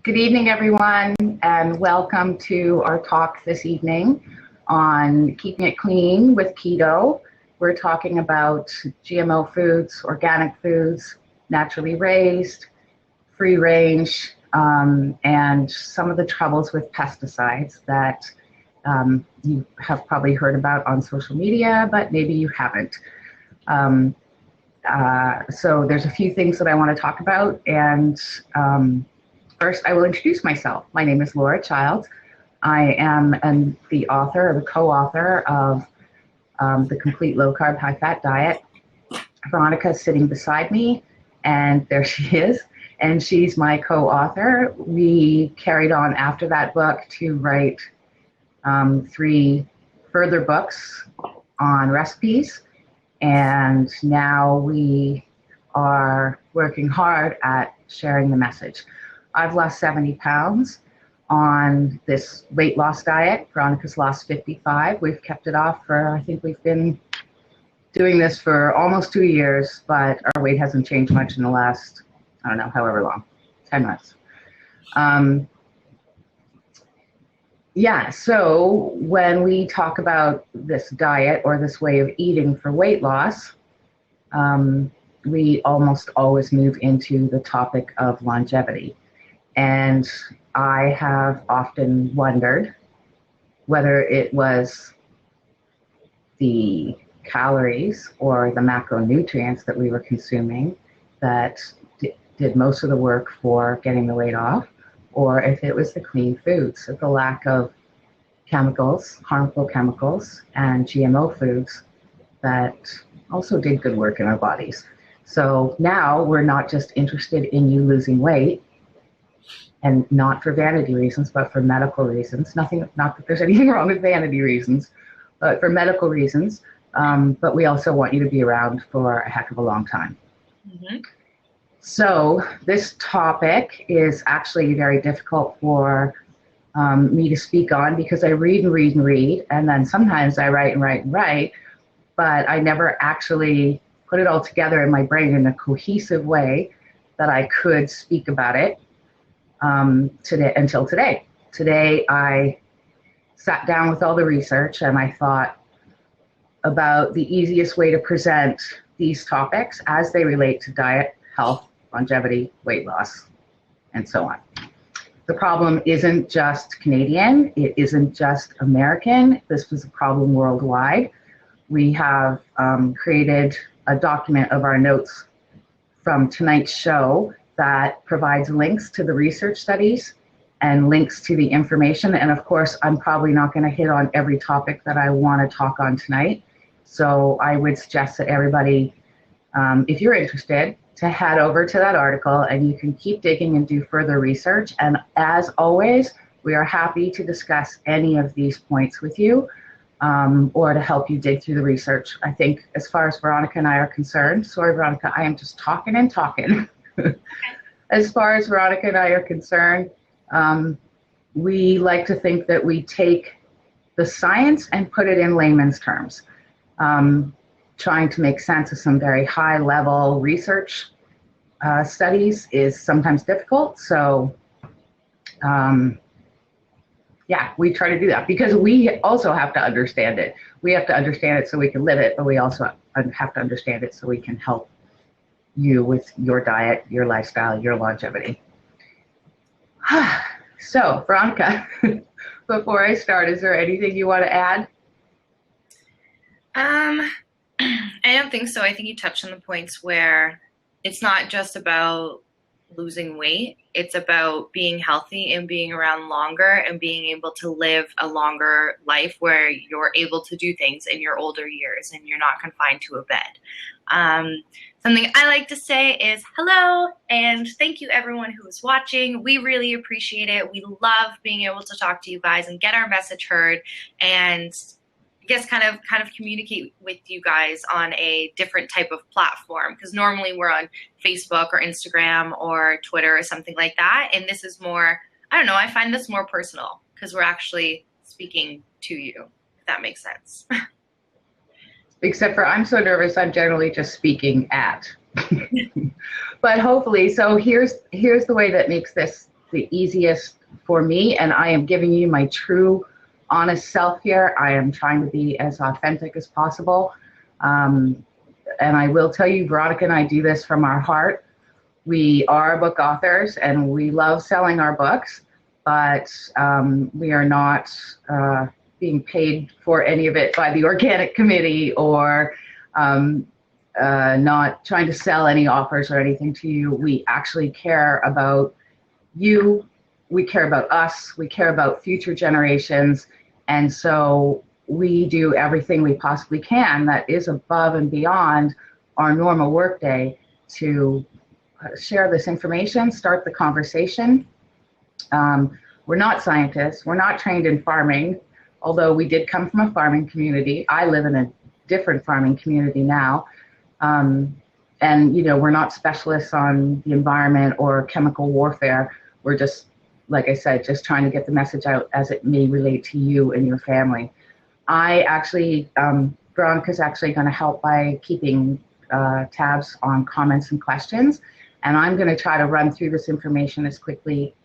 Good evening, everyone, and welcome to our talk this evening on keeping it clean with keto. We're talking about GMO foods, organic foods, naturally raised, free range, and some of the troubles with pesticides that you have probably heard about on social media, but maybe you haven't. So there's a few things that I want to talk about, and first, I will introduce myself. My name is Laura Childs. I am the author or the co-author of the Complete Low Carb High Fat Diet. Veronica is sitting beside me, and there she is, and she's my co-author. We carried on after that book to write 3 further books on recipes, and now we are working hard at sharing the message. I've lost 70 pounds on this weight loss diet. Veronica's lost 55. We've kept it off for, I think we've been doing this for almost 2 years, but our weight hasn't changed much in the last, I don't know, however long, 10 months. So when we talk about this diet or this way of eating for weight loss, we almost always move into the topic of longevity. And I have often wondered whether it was the calories or the macronutrients that we were consuming that did most of the work for getting the weight off, or if it was the clean foods, the lack of chemicals, harmful chemicals, and GMO foods that also did good work in our bodies. So now we're not just interested in you losing weight, and not for vanity reasons, but for medical reasons. Not that there's anything wrong with vanity reasons, but for medical reasons. But we also want you to be around for a heck of a long time. Mm-hmm. So this topic is actually very difficult for me to speak on because I read and read and read, and then sometimes I write and write and write, but I never actually put it all together in my brain in a cohesive way that I could speak about it. Until today. Today I sat down with all the research and I thought about the easiest way to present these topics as they relate to diet, health, longevity, weight loss, and so on. The problem isn't just Canadian, it isn't just American, this was a problem worldwide. We have created a document of our notes from tonight's show that provides links to the research studies and links to the information. And of course, I'm probably not going to hit on every topic that I want to talk on tonight. So I would suggest that everybody, if you're interested, to head over to that article and you can keep digging and do further research. And as always, we are happy to discuss any of these points with you or to help you dig through the research. I think as far as Veronica and I are concerned, sorry, Veronica, I am just talking and talking. As far as Veronica and I are concerned, we like to think that we take the science and put it in layman's terms. Trying to make sense of some very high-level research studies is sometimes difficult. So, we try to do that because we also have to understand it. We have to understand it so we can live it, but we also have to understand it so we can help you with your diet, your lifestyle, your longevity. So, Veronica, before I start, is there anything you want to add? I don't think so. I think you touched on the points where it's not just about losing weight. It's about being healthy and being around longer and being able to live a longer life where you're able to do things in your older years and you're not confined to a bed. Something I like to say is hello and thank you everyone who is watching. We really appreciate it. We love being able to talk to you guys and get our message heard and I guess kind of communicate with you guys on a different type of platform because normally we're on Facebook or Instagram or Twitter or something like that. And this is more, I don't know, I find this more personal because we're actually speaking to you, if that makes sense. Except for I'm so nervous, I'm generally just speaking at. But hopefully, so here's the way that makes this the easiest for me, and I am giving you my true, honest self here. I am trying to be as authentic as possible. And I will tell you, Veronica and I do this from our heart. We are book authors and we love selling our books, but we are not being paid for any of it by the organic committee, or not trying to sell any offers or anything to you. We actually care about you. We care about us. We care about future generations. And so we do everything we possibly can that is above and beyond our normal workday to share this information, start the conversation. We're not scientists. We're not trained in farming, although we did come from a farming community. I live in a different farming community now. And, we're not specialists on the environment or chemical warfare. We're just, like I said, just trying to get the message out as it may relate to you and your family. I actually, Veronica's actually going to help by keeping tabs on comments and questions. And I'm going to try to run through this information as quickly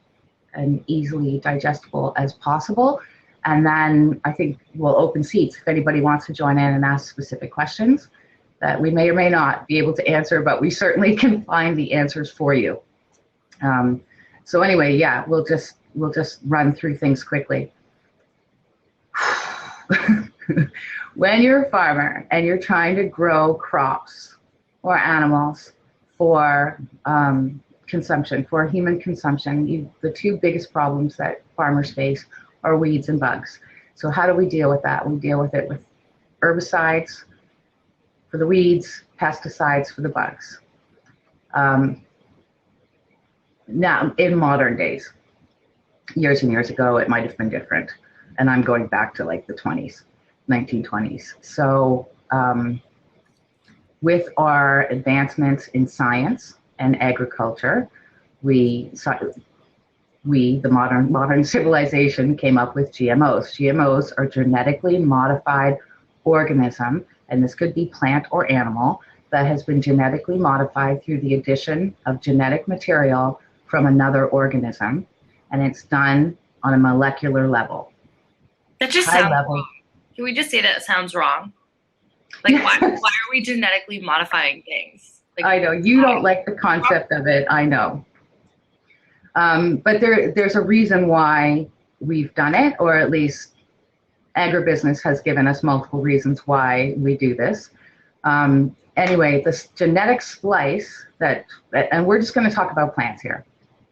and easily digestible as possible. And then I think we'll open seats if anybody wants to join in and ask specific questions that we may or may not be able to answer, but we certainly can find the answers for you. So anyway, yeah, we'll just run through things quickly. When you're a farmer and you're trying to grow crops or animals for consumption, for human consumption, the two biggest problems that farmers face are weeds and bugs. So how do we deal with that? We deal with it with herbicides for the weeds, pesticides for the bugs. Now, in modern days, years and years ago, it might have been different. And I'm going back to like the 1920s. So with our advancements in science and agriculture, the modern civilization, came up with GMOs. GMOs are genetically modified organism, and this could be plant or animal, that has been genetically modified through the addition of genetic material from another organism, and it's done on a molecular level. That just sounds wrong. Can we just say that it sounds wrong? Like, why are we genetically modifying things? Like, I know, you don't like the concept of it, I know. But there's a reason why we've done it, or at least agribusiness has given us multiple reasons why we do this. Anyway, this genetic splice and we're just going to talk about plants here,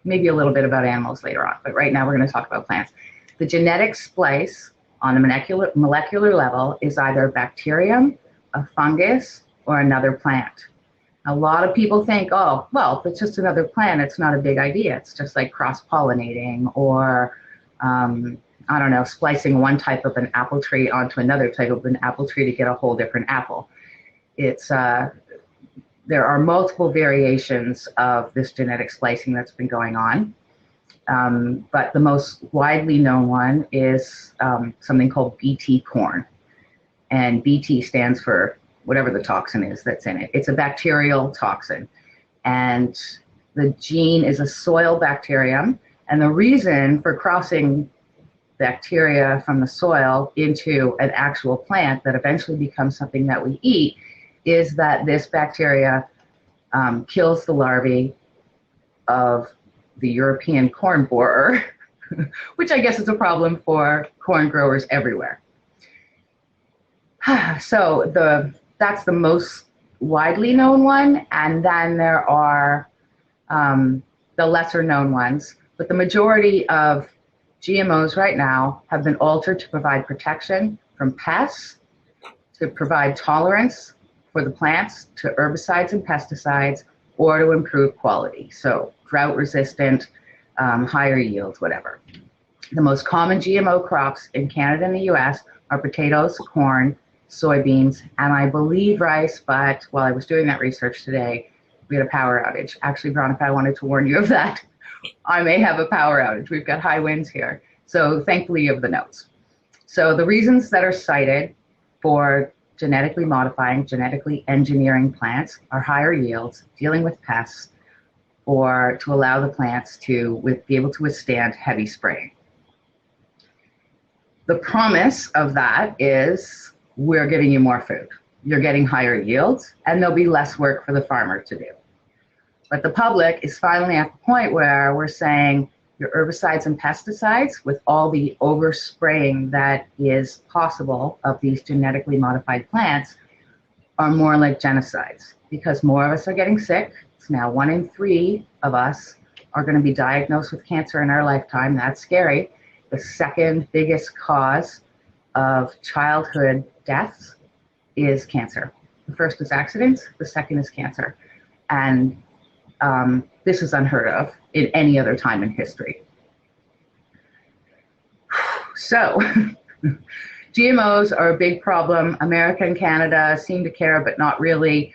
maybe a little bit about animals later on, but right now we're going to talk about plants. The genetic splice on a molecular level is either a bacterium, a fungus, or another plant. A lot of people think, oh, well, if it's just another plant, it's not a big idea. It's just like cross-pollinating, or I don't know, splicing one type of an apple tree onto another type of an apple tree to get a whole different apple. It's there are multiple variations of this genetic splicing that's been going on, but the most widely known one is something called Bt corn, and Bt stands for whatever the toxin is that's in it. It's a bacterial toxin, and the gene is a soil bacterium, and the reason for crossing bacteria from the soil into an actual plant that eventually becomes something that we eat is that this bacteria kills the larvae of the European corn borer, which I guess is a problem for corn growers everywhere. So that's the most widely known one, and then there are the lesser known ones, but the majority of GMOs right now have been altered to provide protection from pests, to provide tolerance for the plants to herbicides and pesticides, or to improve quality. So drought resistant, higher yields, whatever. The most common GMO crops in Canada and the US are potatoes, corn, soybeans, and I believe rice, but while I was doing that research today, we had a power outage. Actually, Veronica, I wanted to warn you of that. I may have a power outage. We've got high winds here. So thankfully you have the notes. So the reasons that are cited for genetically modifying, genetically engineering plants are higher yields, dealing with pests, or to allow the plants to be able to withstand heavy spraying. The promise of that is we're giving you more food. You're getting higher yields, and there'll be less work for the farmer to do. But the public is finally at the point where we're saying your herbicides and pesticides, with all the overspraying that is possible of these genetically modified plants, are more like genocides, because more of us are getting sick. It's now 1 in 3 of us are going to be diagnosed with cancer in our lifetime. That's scary. The second biggest cause of childhood deaths is cancer. The first is accidents, the second is cancer. And this is unheard of in any other time in history. So, GMOs are a big problem. America and Canada seem to care, but not really.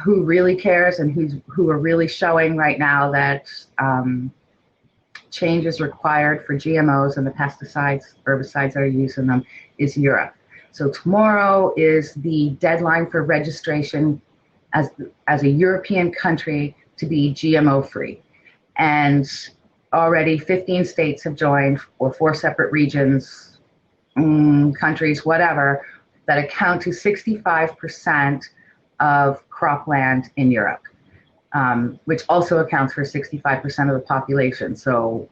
Who really cares and who are really showing right now that change is required for GMOs and the pesticides, herbicides that are used in them is Europe. So tomorrow is the deadline for registration as a European country to be GMO free. And already 15 states have joined, or 4 separate regions, countries, whatever, that account to 65% of cropland in Europe, which also accounts for 65% of the population. So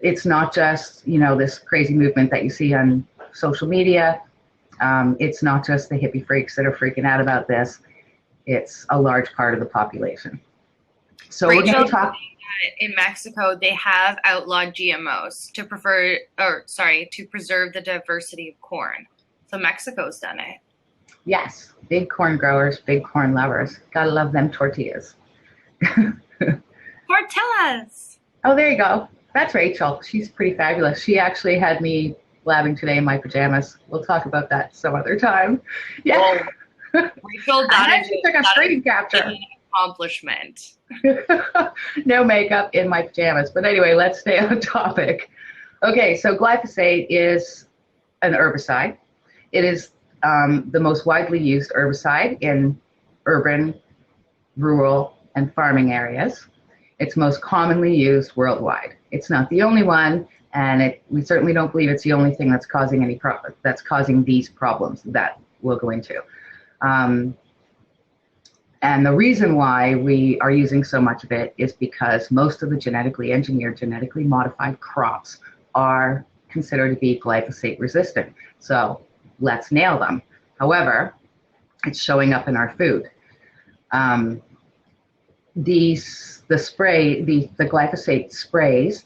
it's not just, this crazy movement that you see on social media. It's not just the hippie freaks that are freaking out about this. It's a large part of the population. So we're going to talk. In Mexico, they have outlawed GMOs to preserve the diversity of corn. So Mexico's done it. Yes, big corn growers, big corn lovers. Gotta love them tortillas. Tortillas! Oh, there you go. That's Rachel. She's pretty fabulous. She actually had me blabbing today in my pajamas. We'll talk about that some other time. Yeah. Rachel, that took a screen capture. An accomplishment. No makeup in my pajamas. But anyway, let's stay on topic. Okay, so glyphosate is an herbicide. It is the most widely used herbicide in urban, rural, and farming areas. It's most commonly used worldwide. It's not the only one, and we certainly don't believe it's the only thing that's causing these problems that we'll go into. And the reason why we are using so much of it is because most of the genetically engineered, genetically modified crops are considered to be glyphosate resistant. So let's nail them. However, it's showing up in our food. The glyphosate sprays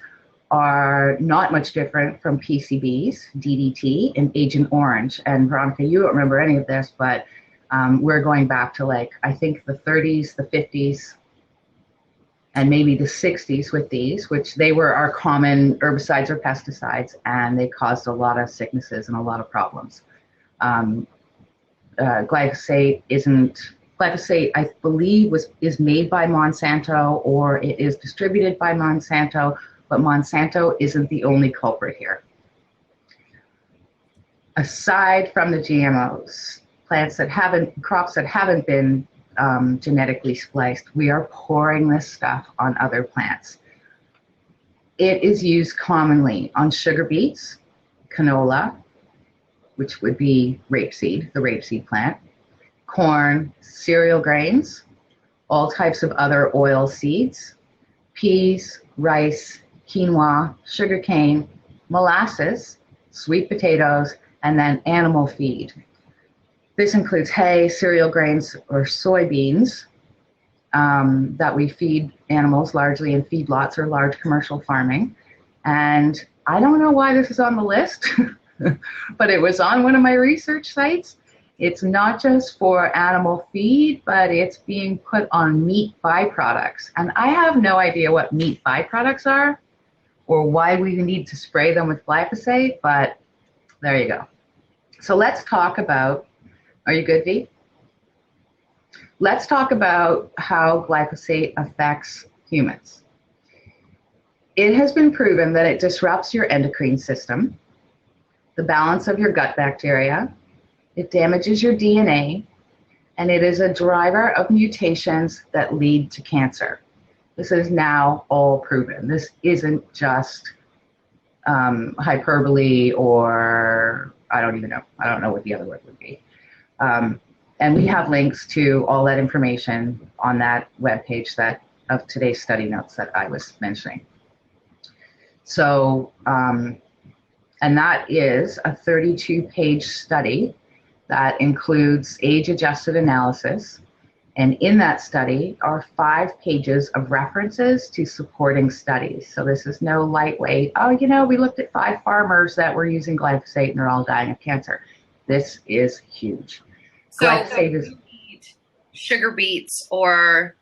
are not much different from PCBs, DDT, and Agent Orange. And Veronica, you don't remember any of this, but we're going back to I think the 30s, the 50s, and maybe the 60s with these, which they were our common herbicides or pesticides, and they caused a lot of sicknesses and a lot of problems. Glyphosate, I believe, is made by Monsanto, or it is distributed by Monsanto, but Monsanto isn't the only culprit here. Aside from the GMOs, crops that haven't been genetically spliced, we are pouring this stuff on other plants. It is used commonly on sugar beets, canola, which would be rapeseed, the rapeseed plant, corn, cereal grains, all types of other oil seeds, peas, rice, quinoa, sugarcane, molasses, sweet potatoes, and then animal feed. This includes hay, cereal grains, or soybeans that we feed animals largely in feedlots or large commercial farming. And I don't know why this is on the list, but it was on one of my research sites. It's not just for animal feed, but it's being put on meat byproducts. And I have no idea what meat byproducts are or why we need to spray them with glyphosate, but there you go. So let's talk about, are you good, V? Let's talk about how glyphosate affects humans. It has been proven that it disrupts your endocrine system, the balance of your gut bacteria, it damages your DNA, and it is a driver of mutations that lead to cancer. This is now all proven. This isn't just hyperbole, or I don't even know. I don't know what the other word would be. And we have links to all that information on that webpage of today's study notes that I was mentioning. So, and that is a 32-page study that includes age-adjusted analysis. And in that study are 5 pages of references to supporting studies. So this is no lightweight, oh, we looked at 5 farmers that were using glyphosate and they're all dying of cancer. This is huge. So glyphosate is eat sugar beets, or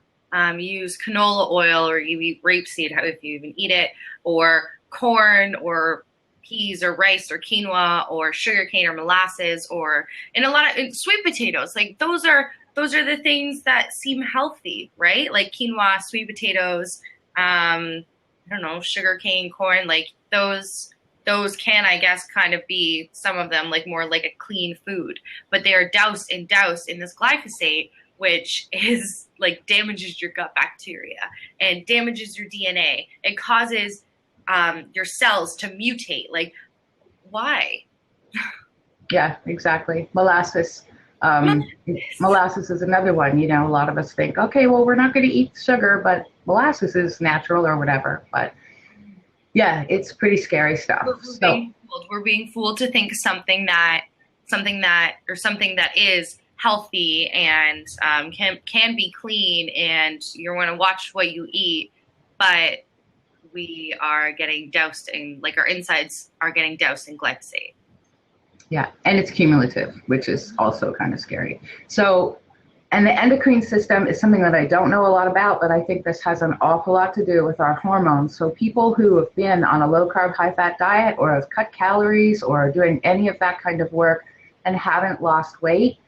use canola oil, or you eat rapeseed, if you even eat it, or corn, or peas, or rice, or quinoa, or sugarcane, or molasses, or in sweet potatoes. Like those are the things that seem healthy, right? Like quinoa, sweet potatoes, I don't know, sugarcane, corn, like those can, I guess, kind of be, some of them, like more like a clean food, but they are doused in this glyphosate, which is like damages your gut bacteria and damages your DNA. It causes your cells to mutate. Like, why? Yeah, exactly. Molasses. Molasses is another one. A lot of us think, okay, well, we're not going to eat sugar, but molasses is natural or whatever. But yeah, it's pretty scary stuff. We're being fooled to think something that is healthy and can be clean, and you want to watch what you eat, but we are getting doused in, like, our insides are getting doused in glyphosate. Yeah, and it's cumulative, which is also kind of scary. So, and the endocrine system is something that I don't know a lot about, but I think this has an awful lot to do with our hormones. So people who have been on a low-carb, high-fat diet, or have cut calories, or are doing any of that kind of work and haven't lost weight,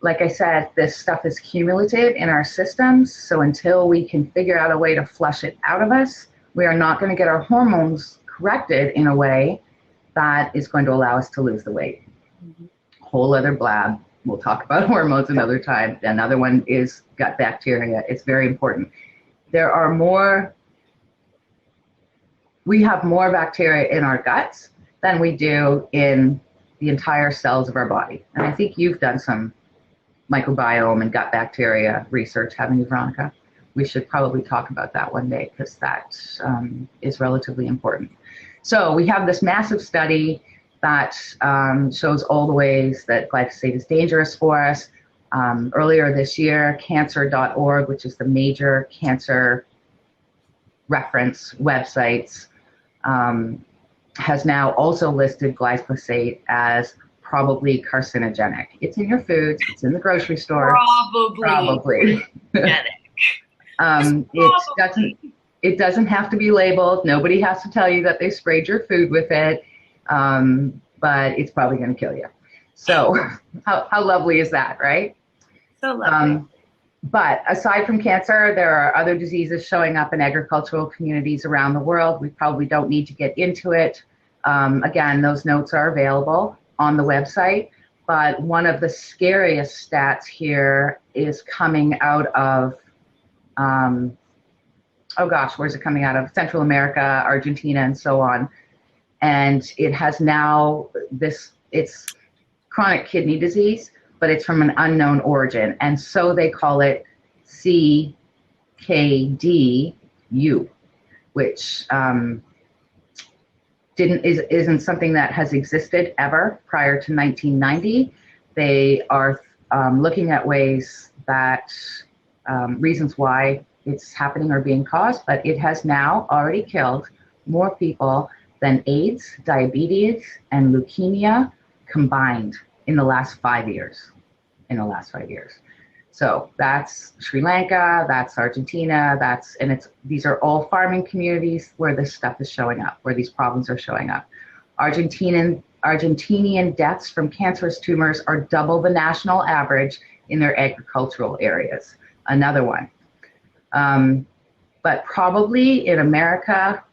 like I said, this stuff is cumulative in our systems. So until we can figure out a way to flush it out of us, we are not going to get our hormones corrected in a way that is going to allow us to lose the weight. Mm-hmm. Whole other blab. We'll talk about hormones another time. Another one is gut bacteria. It's very important. We have more bacteria in our guts than we do in the entire cells of our body. And I think you've done some microbiome and gut bacteria research, haven't you, Veronica? We should probably talk about that one day, because that is relatively important. So we have this massive study that shows all the ways that glyphosate is dangerous for us. Earlier this year, cancer.org, which is the major cancer reference websites, has now also listed glyphosate as probably carcinogenic. It's in your foods, it's in the grocery store. Probably. It doesn't have to be labeled. Nobody has to tell you that they sprayed your food with it, but it's probably going to kill you. So how lovely is that, right? So lovely. But aside from cancer, there are other diseases showing up in agricultural communities around the world. We probably don't need to get into it. Again, those notes are available on the website. But one of the scariest stats here is coming out of, where's it coming out of? Central America, Argentina, and so on. And it has now it's chronic kidney disease, but it's from an unknown origin. And so they call it CKD-U, which isn't something that has existed ever prior to 1990. They are looking at ways that, reasons why it's happening or being caused, but it has now already killed more people than AIDS, diabetes, and leukemia combined in the last 5 years. So that's Sri Lanka, that's Argentina, these are all farming communities where this stuff is showing up, where these problems are showing up. Argentinian deaths from cancerous tumors are double the national average in their agricultural areas. Another one. But probably in America,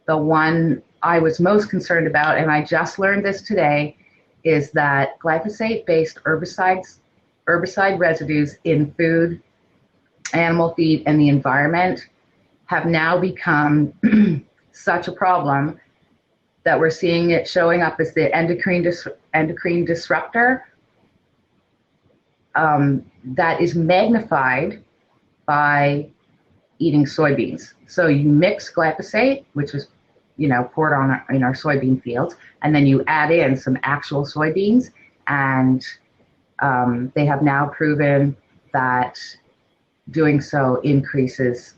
the one I was most concerned about, and I just learned this today, is that glyphosate-based herbicide residues in food animal feed, and the environment have now become such a problem that we're seeing it showing up as the endocrine disruptor that is magnified by eating soybeans. So you mix glyphosate, which is, poured on in our soybean fields, and then you add in some actual soybeans, and they have now proven that doing so increases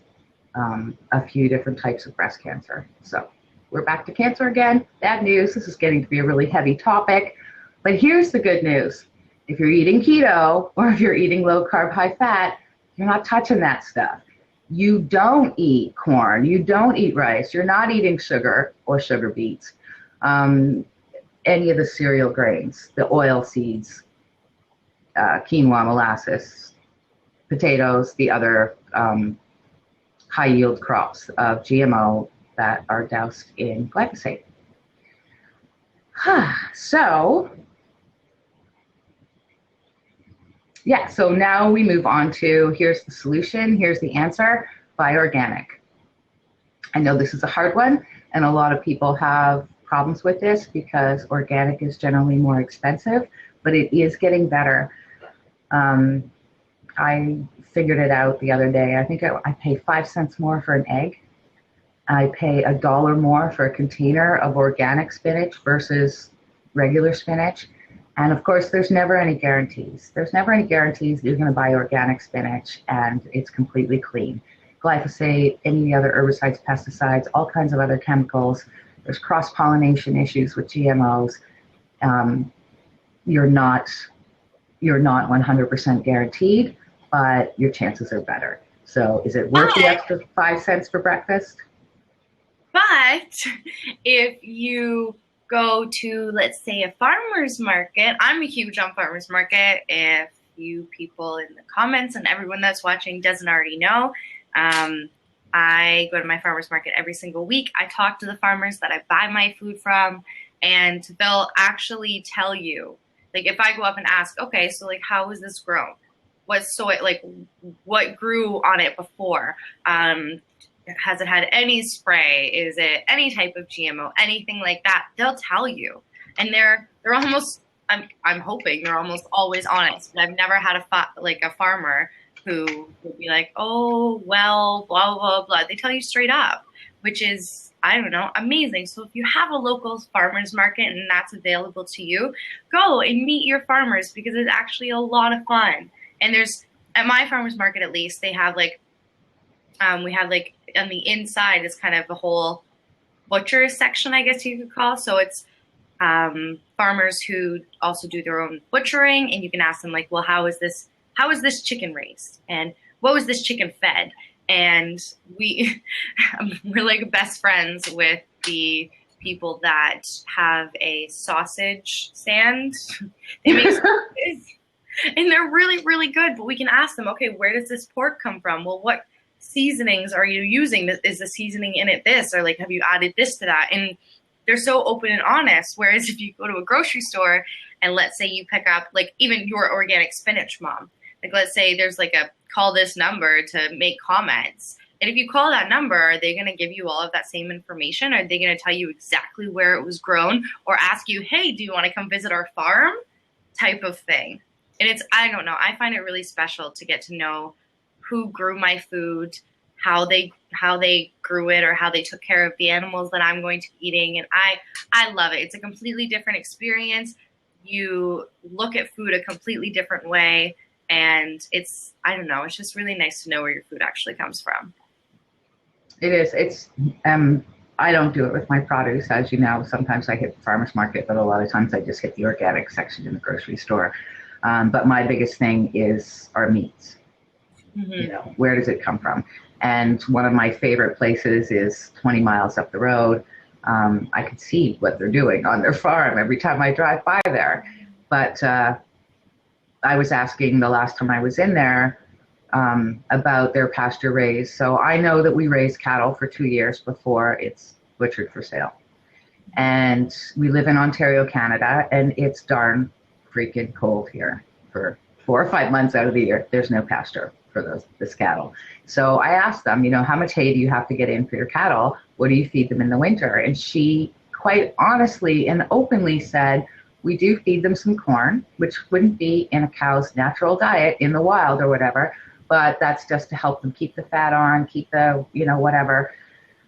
a few different types of breast cancer. So we're back to cancer again. Bad news. This is getting to be a really heavy topic. But here's the good news. If you're eating keto or if you're eating low carb, high fat, you're not touching that stuff. You don't eat corn. You don't eat rice. You're not eating sugar or sugar beets. Any of the cereal grains, the oil seeds, quinoa, molasses, potatoes, the other high yield crops of GMO that are doused in glyphosate. So now we move on to, here's the solution, here's the answer: buy organic. I know this is a hard one, and a lot of people have problems with this because organic is generally more expensive, but it is getting better. I figured it out the other day. I think I pay 5 cents more for an egg. I pay $1 more for a container of organic spinach versus regular spinach. And of course, there's never any guarantees. There's never any guarantees that you're going to buy organic spinach and it's completely clean. Glyphosate, any other herbicides, pesticides, all kinds of other chemicals. There's cross-pollination issues with GMOs. You're not 100% guaranteed, but your chances are better. So is it worth the extra 5 cents for breakfast? But if you go to, let's say, a farmer's market, I'm huge on farmer's market. If you people in the comments and everyone that's watching doesn't already know, I go to my farmer's market every single week. I talk to the farmers that I buy my food from, and they'll actually tell you, like, if I go up and ask, okay, so like, how was this grown? What's soy, like, what grew on it before? Has it had any spray? Is it any type of GMO? Anything like that? They'll tell you, and they're almost. I'm hoping they're almost always honest. I've never had a farmer who would be like, oh well, blah blah blah. They tell you straight up, which is, I don't know, amazing. So if you have a local farmers market and that's available to you, go and meet your farmers, because it's actually a lot of fun. And there's, at my farmers market at least, they have we have on the inside is kind of a whole butcher section, I guess you could call. So it's farmers who also do their own butchering, and you can ask them, like, well, how is this chicken raised, and what was this chicken fed? And we're like best friends with the people that have a sausage stand. They make sausages, and they're really, really good. But we can ask them, okay, where does this pork come from? Well, what seasonings are you using? Is the seasoning in it this, or like, have you added this to that? And they're so open and honest. Whereas if you go to a grocery store and let's say you pick up, like, even your organic spinach, mom, like, let's say there's like a call this number to make comments. And if you call that number, are they going to give you all of that same information? Are they going to tell you exactly where it was grown, or ask you, hey, do you want to come visit our farm, type of thing? And it's, I don't know, I find it really special to get to know who grew my food, how they grew it, or how they took care of the animals that I'm going to be eating. And I love it. It's a completely different experience. You look at food a completely different way. And it's, I don't know, it's just really nice to know where your food actually comes from. It is. It's, I don't do it with my produce, as you know. Sometimes I hit the farmer's market, but a lot of times I just hit the organic section in the grocery store. But my biggest thing is our meats. Mm-hmm. You know, where does it come from? And one of my favorite places is 20 miles up the road. I can see what they're doing on their farm every time I drive by there. But I was asking the last time I was in there about their pasture raised. So I know that we raise cattle for 2 years before it's butchered for sale. And we live in Ontario, Canada, and it's darn freaking cold here for 4 or 5 months out of the year. There's no pasture. for this cattle. So I asked them, how much hay do you have to get in for your cattle? What do you feed them in the winter? And she quite honestly and openly said, we do feed them some corn, which wouldn't be in a cow's natural diet in the wild or whatever, but that's just to help them keep the fat on, keep the, whatever.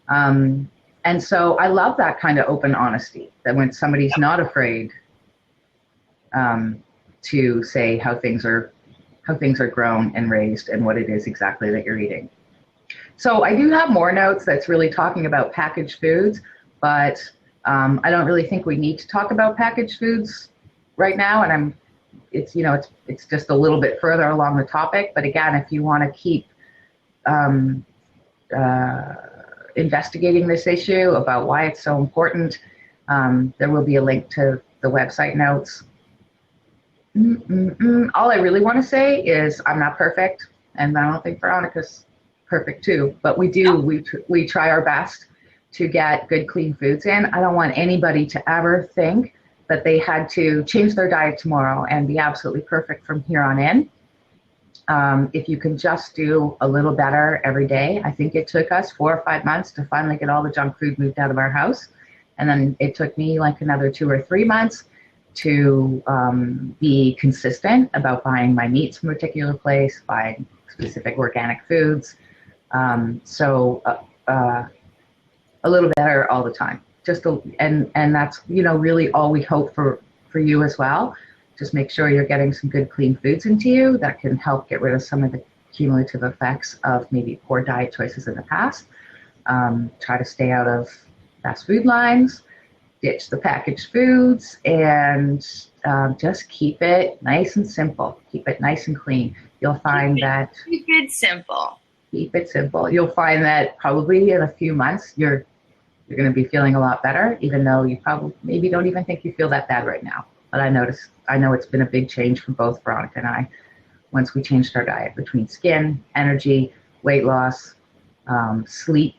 And so I love that kind of open honesty, that when somebody's not afraid to say how things are grown and raised and what it is exactly that you're eating. So I do have more notes that's really talking about packaged foods, but I don't really think we need to talk about packaged foods right now. And it's just a little bit further along the topic. But again, if you want to keep investigating this issue about why it's so important, there will be a link to the website notes. All I really want to say is I'm not perfect, and I don't think Veronica's perfect too, but we try our best to get good, clean foods in. I don't want anybody to ever think that they had to change their diet tomorrow and be absolutely perfect from here on in. If you can just do a little better every day. I think it took us 4 or 5 months to finally get all the junk food moved out of our house. And then it took me like another 2 or 3 months to be consistent about buying my meats from a particular place, buying specific organic foods. So a little better all the time. And that's, really all we hope for you as well. Just make sure you're getting some good, clean foods into you that can help get rid of some of the cumulative effects of maybe poor diet choices in the past. Try to stay out of fast food lines, ditch the packaged foods, and just keep it nice and simple. Keep it nice and clean. You'll find that... Keep it simple. Keep it simple. You'll find that probably in a few months, you're going to be feeling a lot better, even though you probably maybe don't even think you feel that bad right now. But I know it's been a big change for both Veronica and I once we changed our diet, between skin, energy, weight loss, sleep,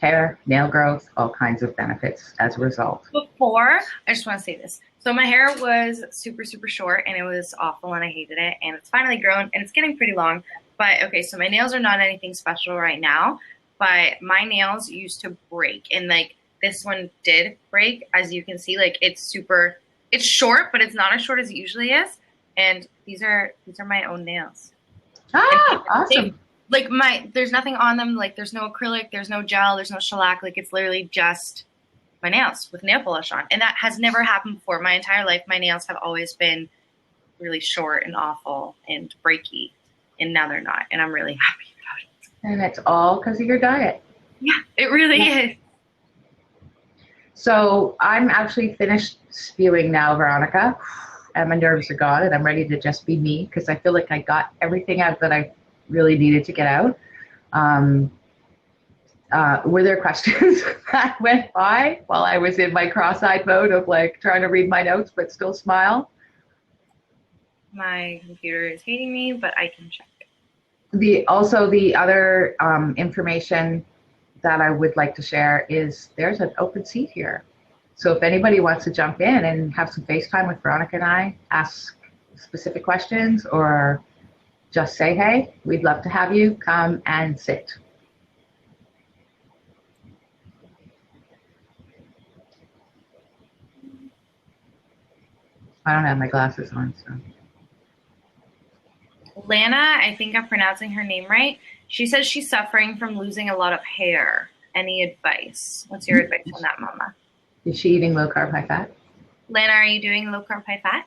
hair, nail growth, all kinds of benefits as a result. Before, I just want to say this. So my hair was super, super short, and it was awful, and I hated it. And it's finally grown, and it's getting pretty long. But, okay, so my nails are not anything special right now, but my nails used to break. And, like, this one did break. As you can see, like, it's short, but it's not as short as it usually is. And these are my own nails. Ah, awesome. There's nothing on them. Like, there's no acrylic, there's no gel, there's no shellac. Like, it's literally just my nails with nail polish on. And that has never happened before. My entire life, my nails have always been really short and awful and breaky. And now they're not. And I'm really happy about it. And it's all because of your diet. Yeah, it really is. So I'm actually finished spewing now, Veronica. And my nerves are gone, and I'm ready to just be me because I feel like I got everything out that I really needed to get out. Were there questions that went by while I was in my cross-eyed mode of like trying to read my notes but still smile? My computer is hating me, but I can check it. The other information that I would like to share is there's an open seat here. So if anybody wants to jump in and have some FaceTime with Veronica and I, ask specific questions or just say, hey, we'd love to have you come and sit. I don't have my glasses on, so. Lana, I think I'm pronouncing her name right. She says she's suffering from losing a lot of hair. Any advice? What's your advice on that, Mama? Is she eating low carb, high fat? Lana, are you doing low carb, high fat?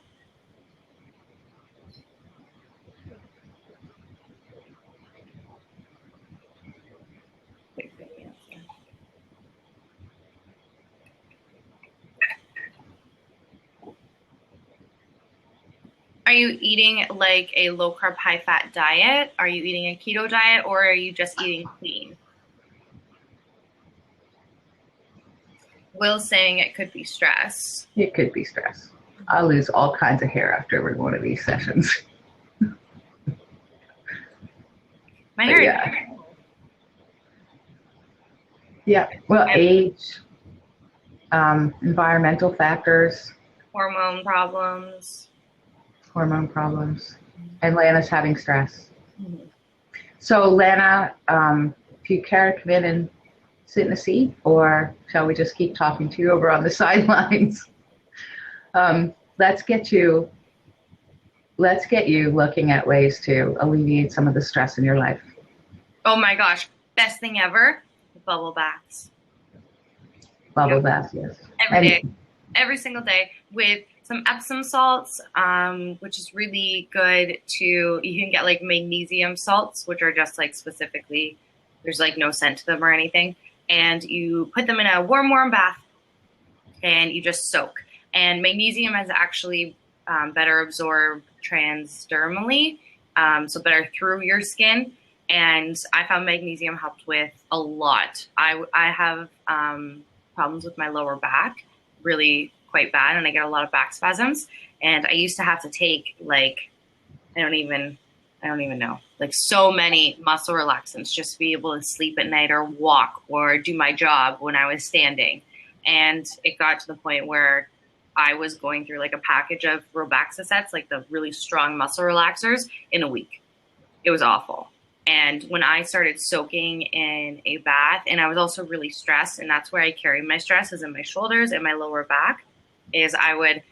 Are you eating like a low carb, high fat diet? Are you eating a keto diet, or are you just eating clean? Will's saying it could be stress. It could be stress. I'll lose all kinds of hair after every one of these sessions. My hair. Yeah. Yeah. Well, age, environmental factors, Hormone problems. and Lana's having stress. Mm-hmm. So Lana, if you care to come in and sit in a seat, or shall we just keep talking to you over on the sidelines? Let's get you looking at ways to alleviate some of the stress in your life. Oh my gosh, best thing ever, bubble baths. Bubble bath, yes. Every day, every single day, with some Epsom salts, which is really good to, you can get like magnesium salts, which are just like specifically, there's like no scent to them or anything. And you put them in a warm bath and you just soak. And magnesium is actually better absorbed transdermally, so better through your skin. And I found magnesium helped with a lot. I have problems with my lower back, really quite bad, and I get a lot of back spasms. And I used to have to take like, I don't even know, like so many muscle relaxants just to be able to sleep at night or walk or do my job when I was standing. And it got to the point where I was going through like a package of Robaxa sets, like the really strong muscle relaxers, in a week. It was awful. And when I started soaking in a bath, and I was also really stressed, and that's where I carry my stress, is in my shoulders and my lower back, is I would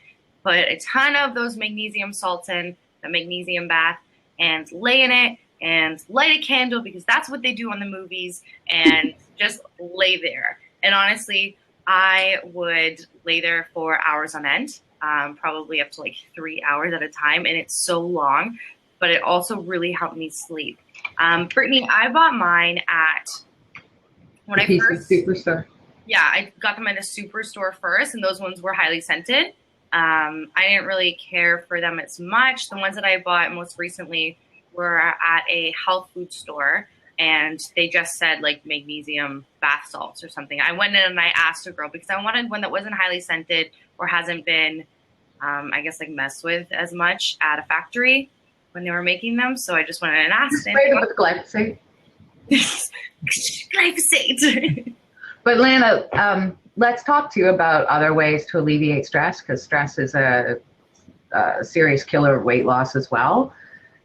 put a ton of those magnesium salts in the magnesium bath and lay in it and light a candle, because that's what they do on the movies, and just lay there. And honestly, I would lay there for hours on end, probably up to like 3 hours at a time. And it's so long, but it also really helped me sleep. Brittany, I bought mine at when I first Superstore. Yeah, I got them at a superstore first, and those ones were highly scented. I didn't really care for them as much. The ones that I bought most recently were at a health food store, and they just said like magnesium bath salts or something. I went in and I asked a girl because I wanted one that wasn't highly scented or hasn't been, I guess, like messed with as much at a factory when they were making them. So I just went in and asked. Sprayed it with glyphosate. Glyphosate. But Lana, let's talk to you about other ways to alleviate stress, because stress is a serious killer of weight loss as well.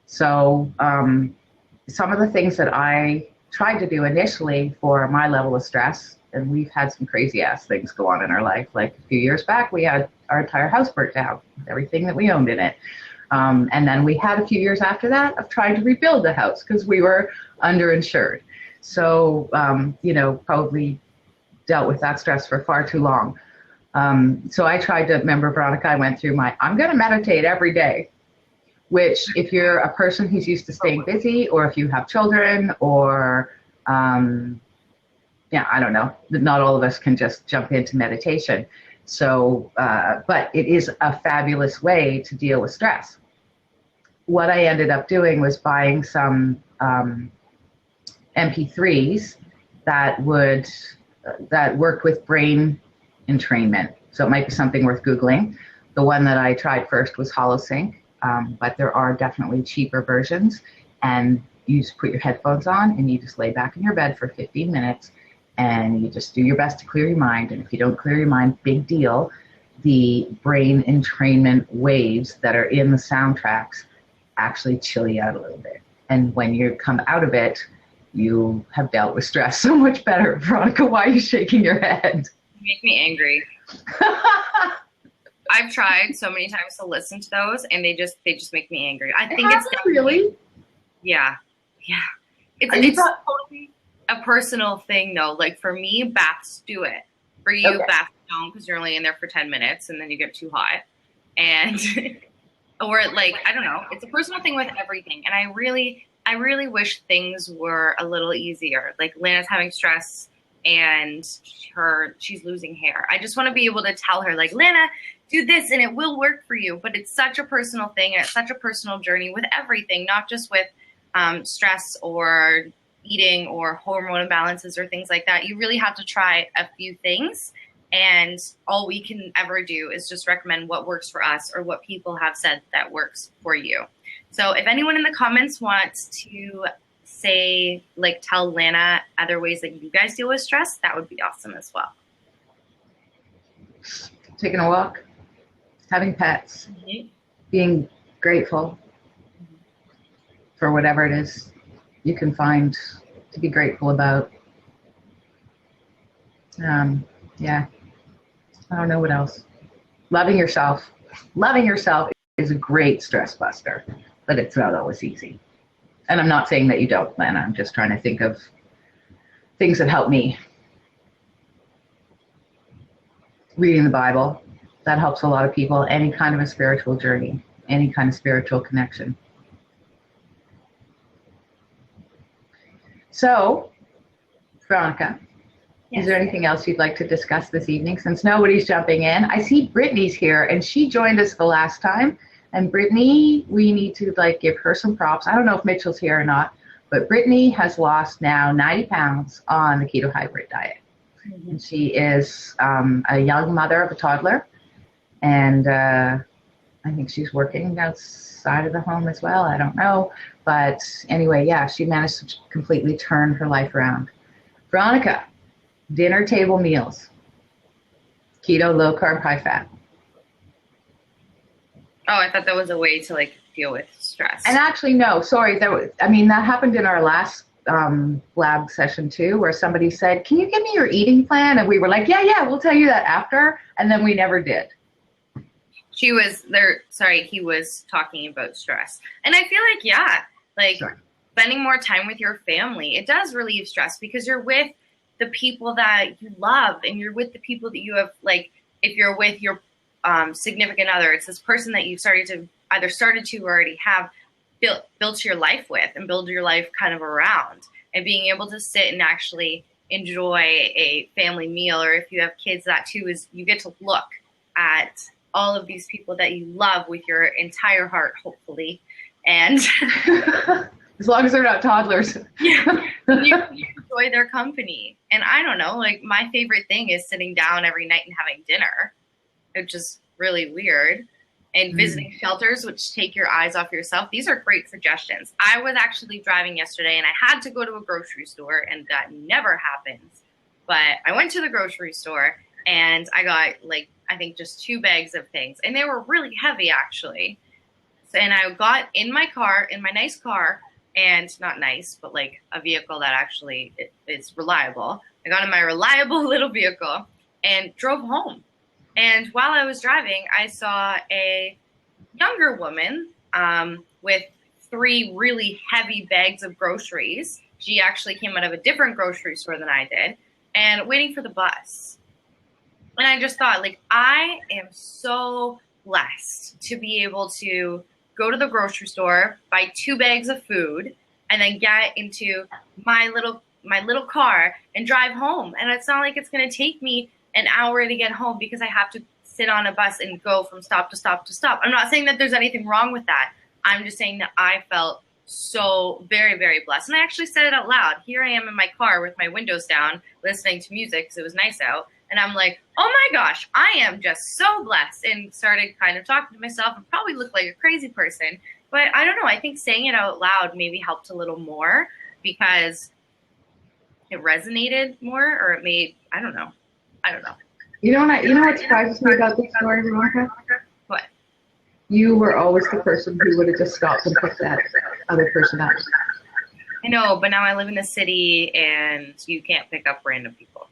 So some of the things that I tried to do initially for my level of stress, and we've had some crazy ass things go on in our life. Like a few years back, we had our entire house burnt down, with everything that we owned in it. And then we had a few years after that of trying to rebuild the house because we were underinsured. So, probably dealt with that stress for far too long. So I tried to, remember, Veronica, I went through I'm going to meditate every day, which if you're a person who's used to staying busy, or if you have children, or, I don't know, not all of us can just jump into meditation. So, but it is a fabulous way to deal with stress. What I ended up doing was buying some MP3s that worked with brain entrainment. So it might be something worth Googling. The one that I tried first was HoloSync, but there are definitely cheaper versions. And you just put your headphones on and you just lay back in your bed for 15 minutes and you just do your best to clear your mind. And if you don't clear your mind, big deal. The brain entrainment waves that are in the soundtracks actually chill you out a little bit. And when you come out of it, you have dealt with stress so much better. Veronica, why are you shaking your head? You make me angry. I've tried so many times to listen to those, and they just make me angry. I think it's really, yeah. It's totally a personal thing, though. Like for me, baths do it. For you, okay. Baths don't, because you're only in there for 10 minutes, and then you get too hot, and or like I don't know. It's a personal thing with everything, and I really wish things were a little easier. Like Lana's having stress and she's losing hair. I just want to be able to tell her, like, Lana, do this and it will work for you. But it's such a personal thing, and it's such a personal journey with everything, not just with stress or eating or hormone imbalances or things like that. You really have to try a few things, and all we can ever do is just recommend what works for us or what people have said that works for you. So if anyone in the comments wants to say, like, tell Lana other ways that you guys deal with stress, that would be awesome as well. Taking a walk, having pets, being grateful, for whatever it is you can find to be grateful about. Yeah, I don't know what else. Loving yourself. Loving yourself is a great stress buster, but it's not always easy. And I'm not saying that you don't, Lana. I'm just trying to think of things that help me. Reading the Bible, that helps a lot of people. Any kind of a spiritual journey, any kind of spiritual connection. So, Veronica, yes. Is there anything else you'd like to discuss this evening? Since nobody's jumping in, I see Brittany's here, and she joined us the last time. And Brittany, we need to give her some props. I don't know if Mitchell's here or not, but Brittany has lost now 90 pounds on the keto hybrid diet. Mm-hmm. And she is a young mother of a toddler, and I think she's working outside of the home as well. I don't know. But anyway, yeah, she managed to completely turn her life around. Veronica, dinner table meals. Keto, low carb, high fat. Oh, I thought that was a way to deal with stress. And actually, no, sorry. That happened in our last lab session too, where somebody said, "Can you give me your eating plan?" And we were like, yeah, we'll tell you that after. And then we never did. He was talking about stress. And I feel sure. Spending more time with your family, it does relieve stress because you're with the people that you love, and you're with the people that you have, if you're with your significant other, it's this person that you've started to or already have built your life with and build your life kind of around, and being able to sit and actually enjoy a family meal, or if you have kids, that too is you get to look at all of these people that you love with your entire heart, hopefully. And as long as they're not toddlers. Yeah, you enjoy their company. And I don't know, my favorite thing is sitting down every night and having dinner, which is really weird. And visiting shelters, which take your eyes off yourself. These are great suggestions. I was actually driving yesterday, and I had to go to a grocery store, and that never happens. But I went to the grocery store, and I got, I think just 2 bags of things. And they were really heavy, actually. And I got in my car, in my nice car, and not nice, but a vehicle that actually is reliable. I got in my reliable little vehicle and drove home. And while I was driving, I saw a younger woman with 3 really heavy bags of groceries. She actually came out of a different grocery store than I did, and waiting for the bus. And I just thought, I am so blessed to be able to go to the grocery store, buy 2 bags of food, and then get into my little car and drive home. And it's not like it's going to take me an hour to get home because I have to sit on a bus and go from stop to stop to stop. I'm not saying that there's anything wrong with that. I'm just saying that I felt so very, very blessed. And I actually said it out loud. Here I am in my car with my windows down, listening to music because it was nice out. And I'm like, oh my gosh, I am just so blessed. And started kind of talking to myself and probably looked like a crazy person. But I don't know. I think saying it out loud maybe helped a little more because it resonated more, or it made, I don't know. You know what surprises me about this story, Veronica? What? You were always the person who would have just stopped and picked that other person up. I know, but now I live in a city and you can't pick up random people.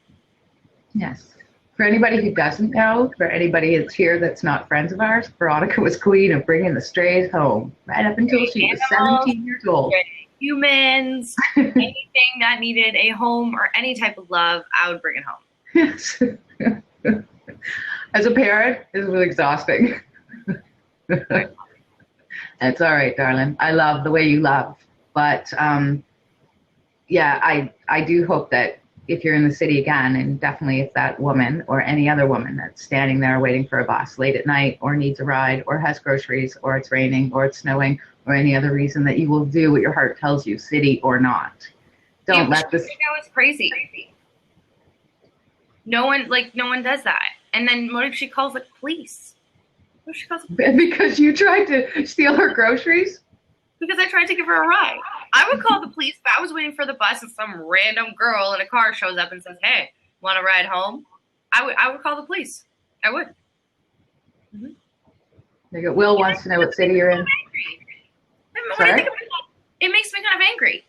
Yes. For anybody who doesn't know, for anybody that's here that's not friends of ours, Veronica was queen of bringing the strays home right up until she was 17 years old. Humans, anything that needed a home or any type of love, I would bring it home. Yes. As a parent, it was exhausting. That's all right, darling. I love the way you love. But yeah, I do hope that if you're in the city again, and definitely if that woman or any other woman that's standing there waiting for a bus late at night or needs a ride or has groceries or it's raining or it's snowing or any other reason, that you will do what your heart tells you, city or not. Don't let this. That was crazy. No one does that. And then what if she calls the police? What if she calls the police? Because you tried to steal her groceries? Because I tried to give her a ride. I would call the police if I was waiting for the bus and some random girl in a car shows up and says, "Hey, want to ride home?" I would call the police. I would. Mm-hmm. Will wants to know what city you're in. What do you think about that? it makes me kind of angry.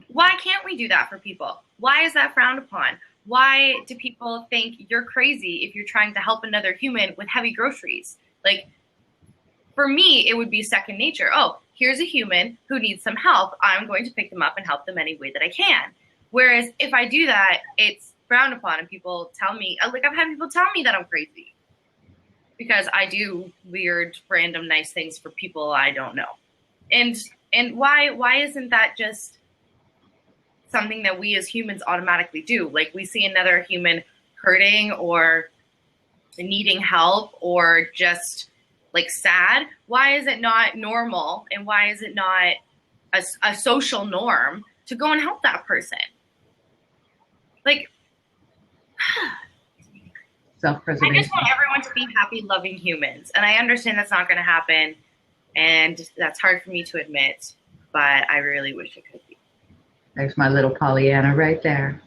Why can't we do that for people? Why is that frowned upon? Why do people think you're crazy if you're trying to help another human with heavy groceries? Like, for me, it would be second nature. Oh, here's a human who needs some help. I'm going to pick them up and help them any way that I can. Whereas if I do that, it's frowned upon, and people tell me, like, I've had people tell me that I'm crazy because I do weird, random, nice things for people I don't know. And why isn't that just something that we as humans automatically do? Like, we see another human hurting or needing help or just like sad. Why is it not normal, and why is it not a social norm to go and help that person? Like, self-preservation. I just want everyone to be happy, loving humans. And I understand that's not going to happen, and that's hard for me to admit, but I really wish it could be. There's my little Pollyanna right there.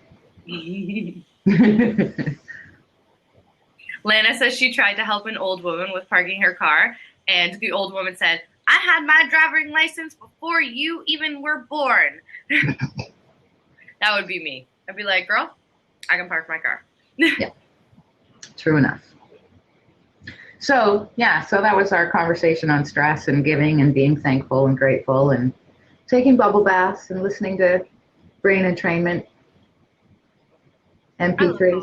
Lana says she tried to help an old woman with parking her car, and the old woman said, I had my driving license before you even were born. That would be me. I'd be like, girl, I can park my car. Yeah, true enough. So, yeah, so that was our conversation on stress and giving and being thankful and grateful and taking bubble baths and listening to brain entrainment, MP3s.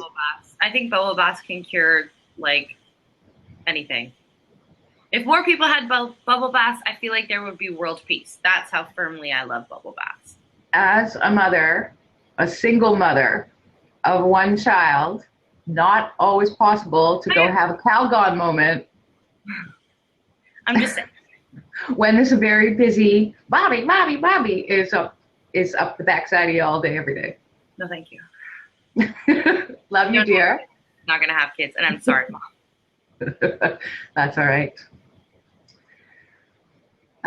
I think bubble baths can cure, like, anything. If more people had bubble baths, I feel like there would be world peace. That's how firmly I love bubble baths. As a mother, a single mother of one child, not always possible to go have a Calgon moment. I'm just saying. When there's a very busy Bobby is up the backside of you all day, every day. No, thank you. Love you, dear. Not going to have kids, and I'm sorry, Mom. That's all right.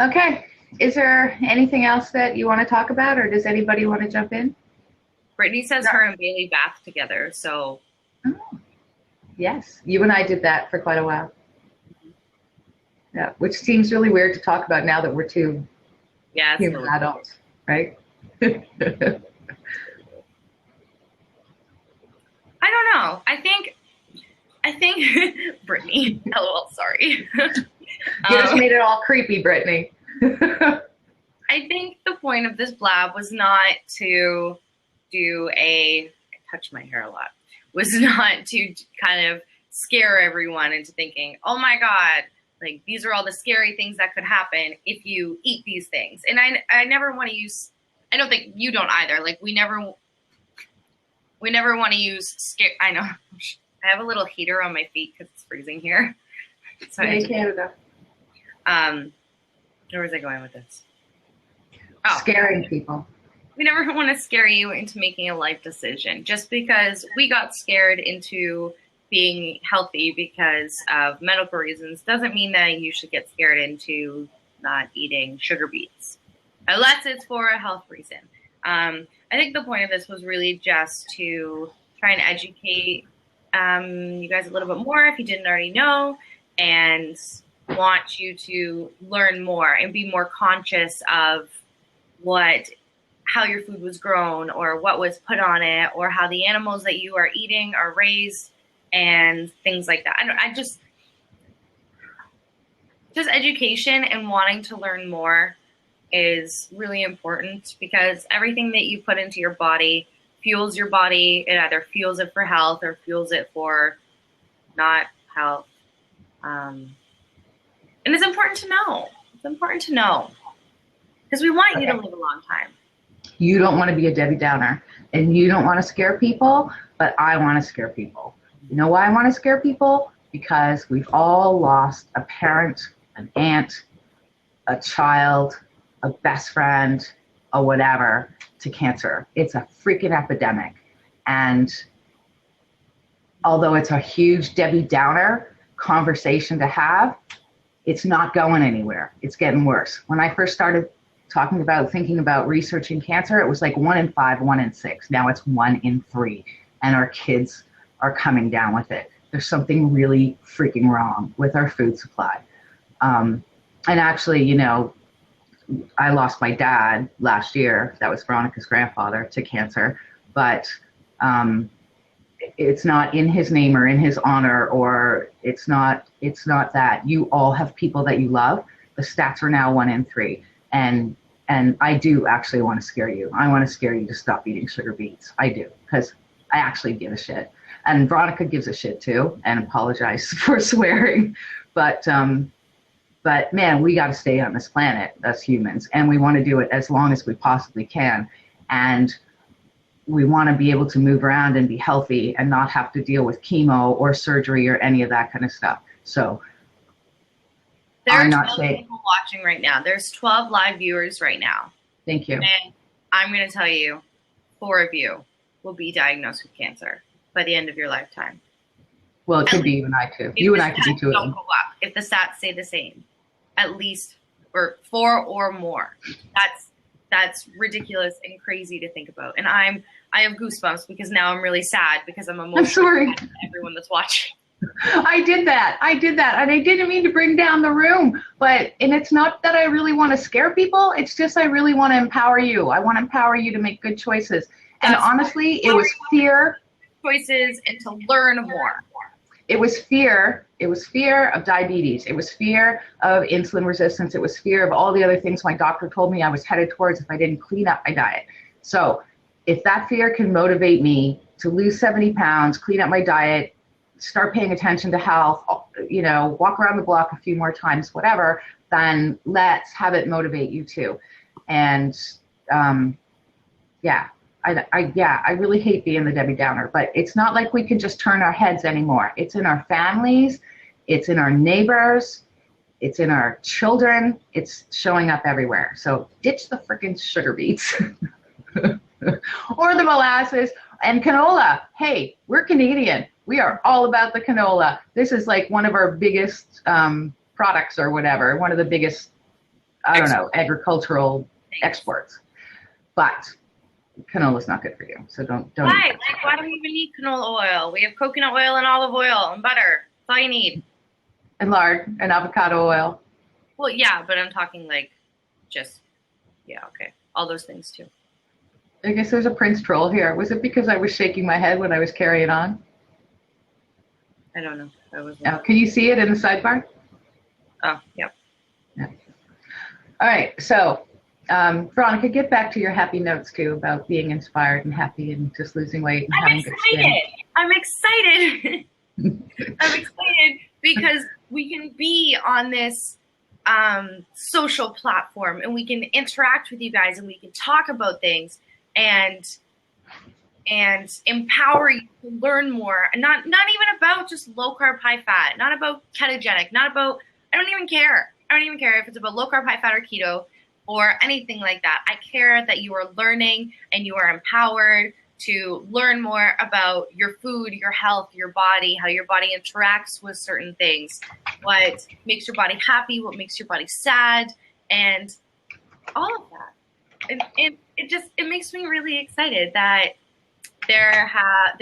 Okay. Is there anything else that you want to talk about, or does anybody want to jump in? Brittany says her and Bailey bath together, so. Oh, yes. You and I did that for quite a while. Yeah, which seems really weird to talk about now that we're two human adults, right? I don't know. I think Brittany, lol, sorry. You just made it all creepy, Brittany. I think the point of this blab was not to I touch my hair a lot, was not to kind of scare everyone into thinking, oh my God, like these are all the scary things that could happen if you eat these things. And I never want to use, I don't think you don't either. Like we never want to use scare. I know I have a little heater on my feet because it's freezing here. So in Canada. Where was I going with this? Oh, scaring people. We never want to scare you into making a life decision. Just because we got scared into being healthy because of medical reasons doesn't mean that you should get scared into not eating sugar beets, unless it's for a health reason. I think the point of this was really just to try and educate you guys a little bit more if you didn't already know, and want you to learn more and be more conscious of how your food was grown or what was put on it or how the animals that you are eating are raised and things like that. I just education and wanting to learn more is really important, because everything that you put into your body fuels your body. It either fuels it for health or fuels it for not health. And it's important to know. It's important to know because we want you to live a long time. You don't want to be a Debbie Downer, and you don't want to scare people, but I want to scare people. You know why I want to scare people? Because we've all lost a parent, an aunt, a child, a best friend, or whatever to cancer. It's a freaking epidemic. And although it's a huge Debbie Downer conversation to have, it's not going anywhere. It's getting worse. When I first started thinking about researching cancer, it was like 1 in 5, 1 in 6. Now it's 1 in 3. And our kids are coming down with it. There's something really freaking wrong with our food supply. And actually, I lost my dad last year. That was Veronica's grandfather to cancer, but it's not in his name or in his honor, or it's not that. You all have people that you love. The stats are now 1 in 3, and I do actually want to scare you. I want to scare you to stop eating sugar beets. I do, because I actually give a shit, and Veronica gives a shit too, and apologize for swearing, but man, we got to stay on this planet as humans, and we want to do it as long as we possibly can, and we want to be able to move around and be healthy and not have to deal with chemo or surgery or any of that kind of stuff. So there are 12 people watching right now. There's 12 live viewers right now. Thank you. And I'm going to tell you, 4 of you will be diagnosed with cancer by the end of your lifetime. Well, it could be you and I too. You and I could be 2 of them. If the stats say the same, at least, or 4 or more. That's ridiculous and crazy to think about. And I have goosebumps because now I'm really sad because I'm emotional. I'm sorry. At everyone that's watching. I did that, and I didn't mean to bring down the room, and it's not that I really want to scare people. It's just I really want to empower you. I want to empower you to make good choices. And honestly, it was fear. Choices and to learn more. It was fear. It was fear of diabetes. It was fear of insulin resistance. It was fear of all the other things my doctor told me I was headed towards if I didn't clean up my diet. So if that fear can motivate me to lose 70 pounds, clean up my diet, start paying attention to health, walk around the block a few more times, whatever, then let's have it motivate you too. And I really hate being the Debbie Downer, but it's not like we can just turn our heads anymore. It's in our families, it's in our neighbors, it's in our children, it's showing up everywhere. So ditch the freaking sugar beets or the molasses and canola. Hey, we're Canadian. We are all about the canola. This is like one of our biggest products or whatever, one of the biggest, agricultural exports. But canola's not good for you, so don't. Why? Why do we even need canola oil? We have coconut oil and olive oil and butter. That's all you need. And lard and avocado oil. Well, yeah, but I'm talking all those things too. I guess there's a Prince troll here. Was it because I was shaking my head when I was carrying on? I don't know. Can you see it in the sidebar? Oh, yep. Yeah. All right, so Veronica, get back to your happy notes too about being inspired and happy and just losing weight and having good skin. I'm excited. I'm excited because we can be on this social platform and we can interact with you guys and we can talk about things and empower you to learn more, and not even about just low carb, high fat, not about ketogenic, not about, I don't even care if it's about low carb, high fat or keto or anything like that. I care that you are learning and you are empowered to learn more about your food, your health, your body, how your body interacts with certain things, what makes your body happy, what makes your body sad, and all of that. And it makes me really excited that there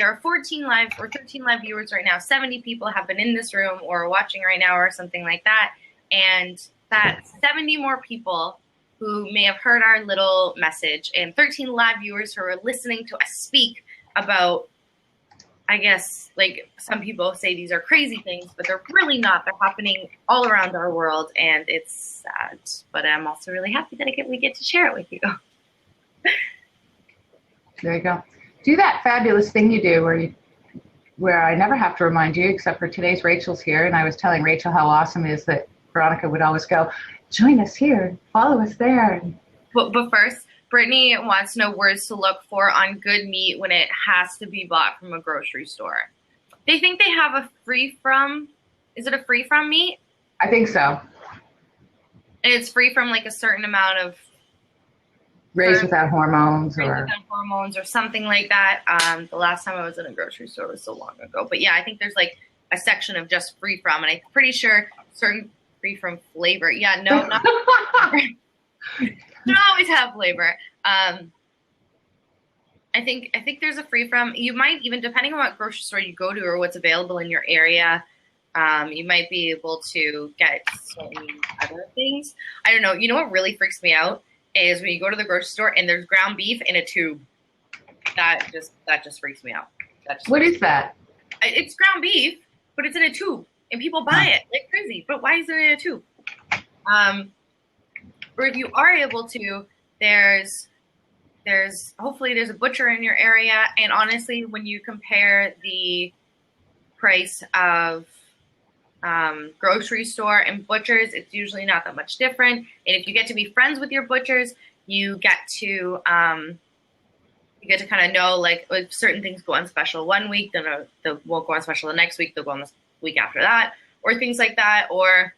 are 14 live or 13 live viewers right now. 70 people have been in this room or watching right now or something like that. And that 70 more people who may have heard our little message and 13 live viewers who are listening to us speak about, I guess, like some people say these are crazy things, but they're really not. They're happening all around our world, and it's sad. But I'm also really happy that we get to share it with you. There you go. Do that fabulous thing you do where I never have to remind you, except for today's Rachel's here, and I was telling Rachel how awesome it is that Veronica would always go, join us here, follow us there. But first, Brittany wants to know words to look for on good meat when it has to be bought from a grocery store. They think they have a free from, is it a free from meat? I think so. And it's free from like a certain amount of raised without hormones or something like that. The last time I was in a grocery store was so long ago. But yeah, I think there's like a section of just free from, and I'm pretty sure certain free from flavor. Yeah, no, not don't always have flavor. I think there's a free from. You might even, depending on what grocery store you go to or what's available in your area, You might be able to get certain other things. I don't know. You know what really freaks me out is when you go to the grocery store and there's ground beef in a tube. That just freaks me out. What is that? It's ground beef, but it's in a tube, and people buy it like crazy. But why is it in a tube? Or if you are able to, there's hopefully there's a butcher in your area, and honestly, when you compare the price of grocery store and butchers, it's usually not that much different. And if you get to be friends with your butchers, you get to kind of know, like, if certain things go on special one week, then they won't go on special the next week, they'll go on the week after that, or things like that. Or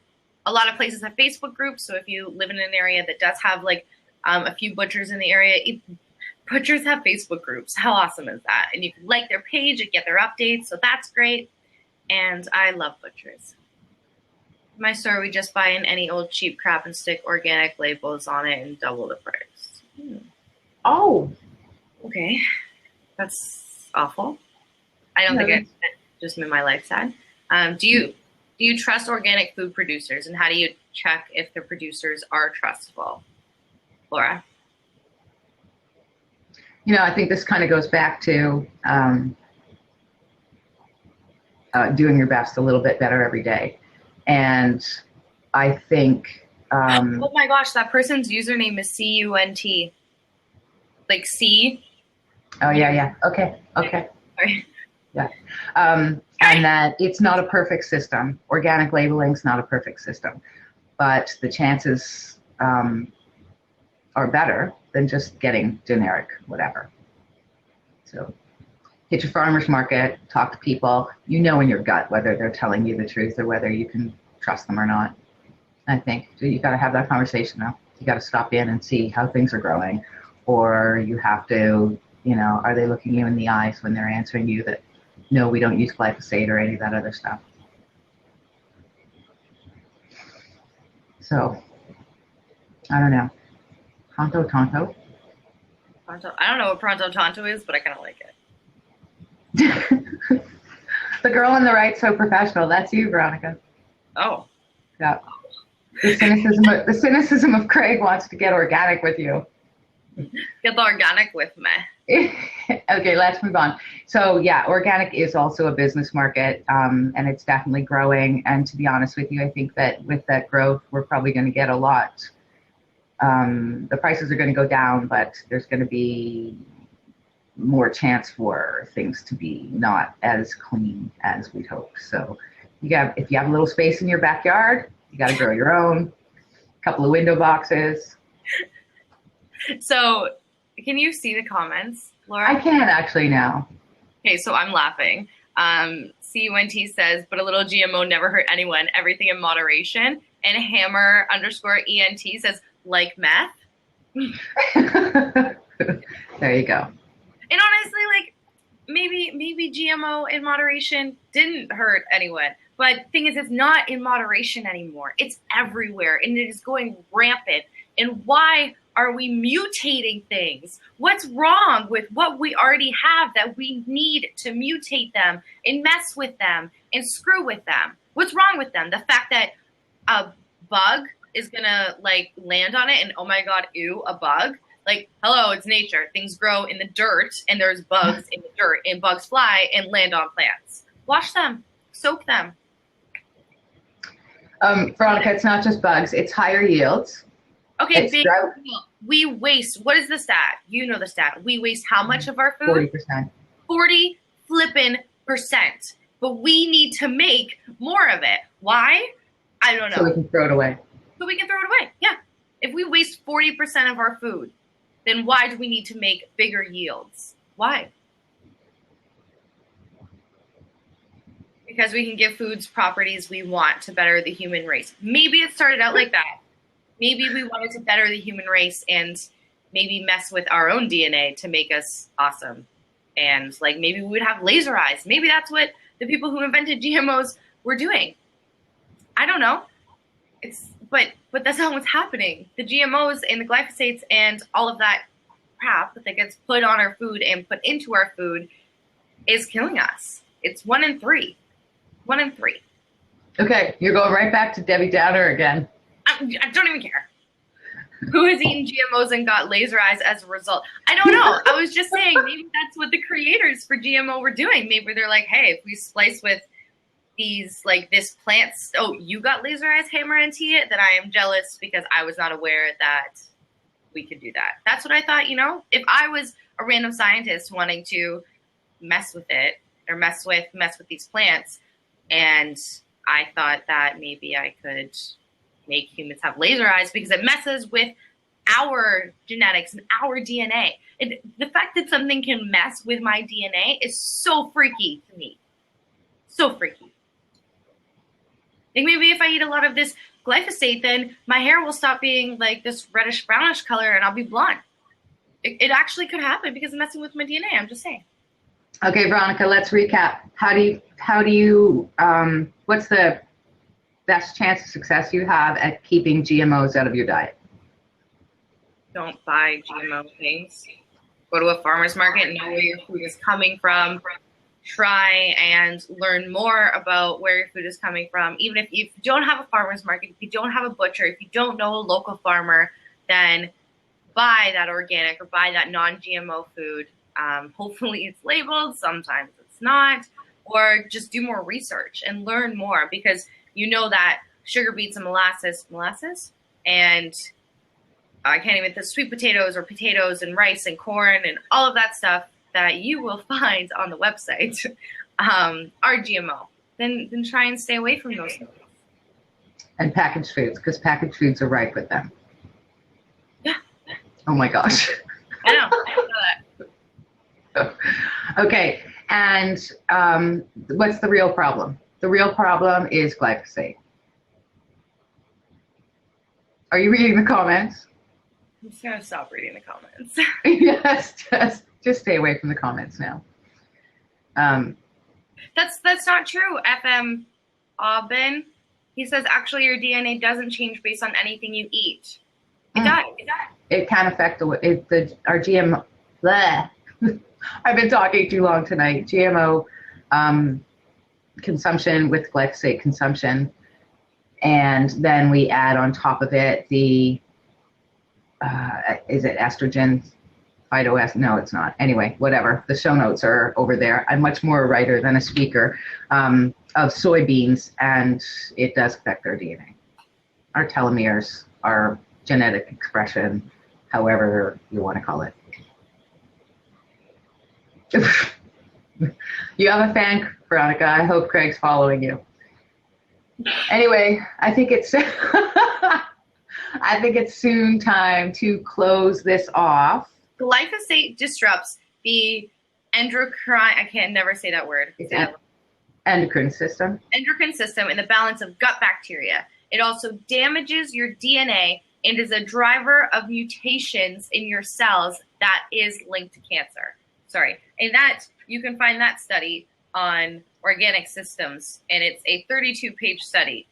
a lot of places have Facebook groups, so if you live in an area that does have like a few butchers in the area, butchers have Facebook groups. How awesome is that? And you can like their page and get their updates, so that's great. And I love butchers. In my store, we just buy in any old cheap crap and stick organic labels on it and double the price. Oh. Okay. That's awful. I don't think it just made my life sad. Do you trust organic food producers, and how do you check if the producers are trustable? Laura? I think this kind of goes back to doing your best a little bit better every day. And I think... oh my gosh, that person's username is CUNT. Like C? Oh, yeah. Okay. Sorry. Yeah. And that it's not a perfect system. Organic labeling is not a perfect system. But the chances are better than just getting generic whatever. So hit your farmer's market, talk to people. You know in your gut whether they're telling you the truth or whether you can trust them or not. I think you got to have that conversation now. You got to stop in and see how things are growing, or you have to, are they looking you in the eyes when they're answering you that, no, we don't use glyphosate or any of that other stuff. So, I don't know. Tonto? Pronto. I don't know what Pronto Tonto is, but I kind of like it. The girl on the right, so professional. That's you, Veronica. Oh. Yeah. The cynicism of Craig wants to get organic with you. Get the organic with me. Okay, let's move on. So yeah, organic is also a business market, and it's definitely growing. And to be honest with you, I think that with that growth, we're probably going to get a lot. The prices are going to go down, but there's going to be more chance for things to be not as clean as we'd hope. So if you have a little space in your backyard, you got to grow your own, a couple of window boxes. So can you see the comments, Laura? I can actually now. Okay, so I'm laughing. CUNT says, but a little GMO never hurt anyone, everything in moderation. And Hammer_ENT says, like meth. There you go. And honestly, like, maybe GMO in moderation didn't hurt anyone. But the thing is, it's not in moderation anymore. It's everywhere, and it is going rampant. And why are we mutating things? What's wrong with what we already have that we need to mutate them and mess with them and screw with them? What's wrong with them? The fact that a bug is gonna like land on it and oh my God, ew, a bug. Like, hello, it's nature. Things grow in the dirt and there's bugs in the dirt and bugs fly and land on plants. Wash them, soak them. Veronica, it's not just bugs, it's higher yields. Okay, big deal. We waste, what is the stat? You know the stat. We waste how much of our food? 40%. 40 flippin'%. But we need to make more of it. Why? I don't know. So we can throw it away. So we can throw it away, yeah. If we waste 40% of our food, then why do we need to make bigger yields? Why? Because we can give foods properties we want to better the human race. Maybe it started out like that. Maybe we wanted to better the human race and maybe mess with our own DNA to make us awesome. And like maybe we would have laser eyes. Maybe that's what the people who invented GMOs were doing. I don't know. But that's not what's happening. The GMOs and the glyphosates and all of that crap that gets put on our food and put into our food is killing us. It's 1 in 3. 1 in 3. Okay, you're going right back to Debbie Downer again. I don't even care. Who has eaten GMOs and got laser eyes as a result? I don't know. I was just saying maybe that's what the creators for GMO were doing. Maybe they're like, hey, if we splice with these, like this plant, oh, you got laser eyes, Hammer and Tia, then I am jealous because I was not aware that we could do that. That's what I thought, you know? If I was a random scientist wanting to mess with it or mess with these plants, and I thought that maybe I could make humans have laser eyes because it messes with our genetics and our DNA. The fact that something can mess with my DNA is so freaky to me. So freaky. Like maybe if I eat a lot of this glyphosate, then my hair will stop being like this reddish brownish color and I'll be blonde. It actually could happen because it's messing with my DNA. I'm just saying. Okay, Veronica, let's recap. How do you what's the best chance of success you have at keeping GMOs out of your diet? Don't buy GMO things. Go to a farmer's market and know where your food is coming from. Try and learn more about where your food is coming from. Even if you don't have a farmer's market, if you don't have a butcher, if you don't know a local farmer, then buy that organic or buy that non-GMO food. Hopefully it's labeled, sometimes it's not, or just do more research and learn more because you know that sugar beets and molasses, and I can't even, the sweet potatoes or potatoes and rice and corn and all of that stuff that you will find on the website are GMO. Then try and stay away from those things. And packaged foods, because packaged foods are ripe with them. Yeah. Oh my gosh. I know that. Okay, and what's the real problem? The real problem is glyphosate. Are you reading the comments? I'm just gonna stop reading the comments. Yes, just stay away from the comments now. That's not true. FM Aubin, he says actually your DNA doesn't change based on anything you eat. It does. It can affect our GMO. Bleh. I've been talking too long tonight. GMO consumption with glyphosate consumption, and then we add on top of it the is it estrogen? No, it's not. Anyway, whatever. The show notes are over there. I'm much more a writer than a speaker of soybeans, and it does affect our DNA, our telomeres, our genetic expression, however you want to call it. You have a fan, Veronica. I hope Craig's following you. Anyway, I think it's soon time to close this off. Glyphosate disrupts the endocrine, I can never say that word. Endocrine system. Endocrine system and the balance of gut bacteria. It also damages your DNA and is a driver of mutations in your cells that is linked to cancer. Sorry. And that, you can find that study on organic systems, and it's a 32-page study.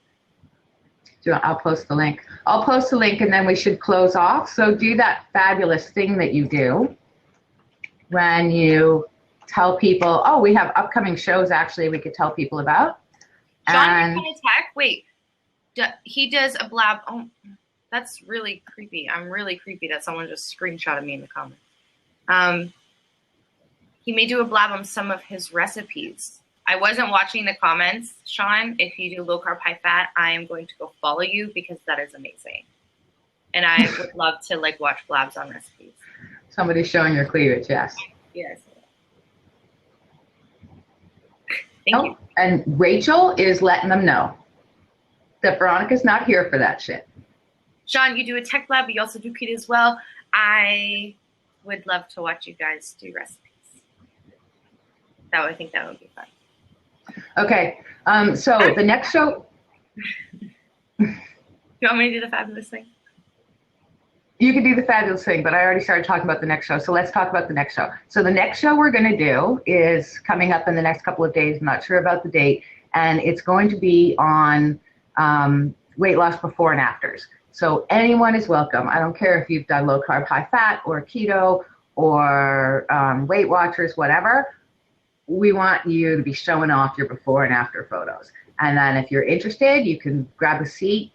I'll post the link. I'll post the link, and then we should close off. So do that fabulous thing that you do when you tell people, oh, we have upcoming shows actually we could tell people about. John Tech, wait, he does a blab. Oh, that's really creepy. I'm really creepy that someone just screenshotted me in the comments. He may do a blab on some of his recipes. I wasn't watching the comments, Sean. If you do low carb, high fat, I am going to go follow you because that is amazing. And I would love to watch blabs on recipes. Somebody's showing your cleavage, yes. Yes. Thank you. And Rachel is letting them know that Veronica's not here for that shit. Sean, you do a tech lab, but you also do keto as well. I would love to watch you guys do recipes. I think that would be fun. Okay, so the next show. You want me to do the fabulous thing? You can do the fabulous thing, but I already started talking about the next show, so let's talk about the next show. So the next show we're going to do is coming up in the next couple of days. I'm not sure about the date, and it's going to be on weight loss before and afters. So anyone is welcome. I don't care if you've done low carb, high fat, or keto, or Weight Watchers, whatever. We want you to be showing off your before and after photos. And then if you're interested, you can grab a seat.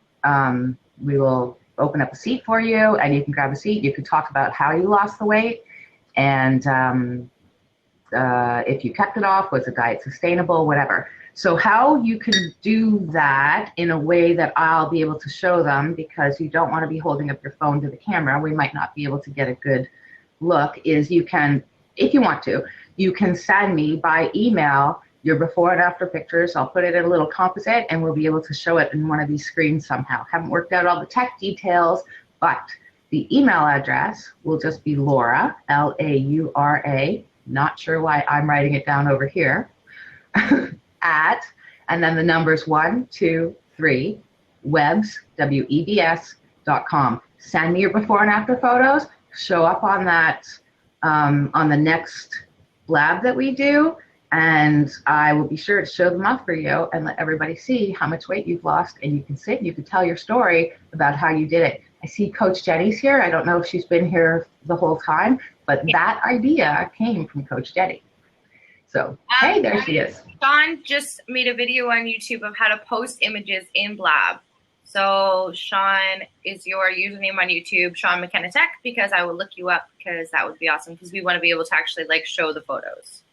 We will open up a seat for you, and you can grab a seat. You can talk about how you lost the weight, and if you kept it off, was the diet sustainable, whatever. So how you can do that in a way that I'll be able to show them, because you don't want to be holding up your phone to the camera. We might not be able to get a good look, is you can, if you want to, you can send me by email your before and after pictures. I'll put it in a little composite, and we'll be able to show it in one of these screens somehow. Haven't worked out all the tech details, but the email address will just be Laura, Laura, not sure why I'm writing it down over here, at, and then the numbers 123 webs, WEBS.com. Send me your before and after photos, show up on that, on the next lab that we do, and I will be sure to show them off for you and let everybody see how much weight you've lost, and you can sit and you can tell your story about how you did it. I see Coach Jenny's here. I don't know if she's been here the whole time, but that idea came from Coach Jenny. So, hey, there she is. Sean just made a video on YouTube of how to post images in Blab. So Sean is your username on YouTube, Sean McKenna Tech, because I will look you up, because that would be awesome, because we want to be able to actually like show the photos.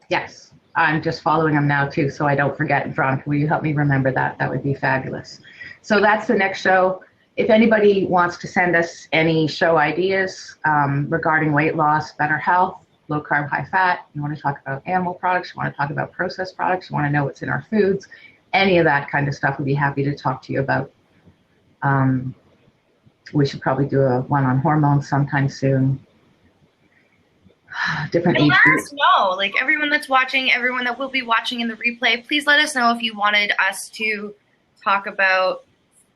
Yes, I'm just following them now too, so I don't forget. Veronica, will you help me remember that? That would be fabulous. So that's the next show. If anybody wants to send us any show ideas regarding weight loss, better health, low carb, high fat, you want to talk about animal products, you want to talk about processed products, you want to know what's in our foods, any of that kind of stuff, we'd be happy to talk to you about. We should probably do a one on hormones sometime soon. Different age groups. Let us know, like everyone that's watching, everyone that will be watching in the replay, please let us know if you wanted us to talk about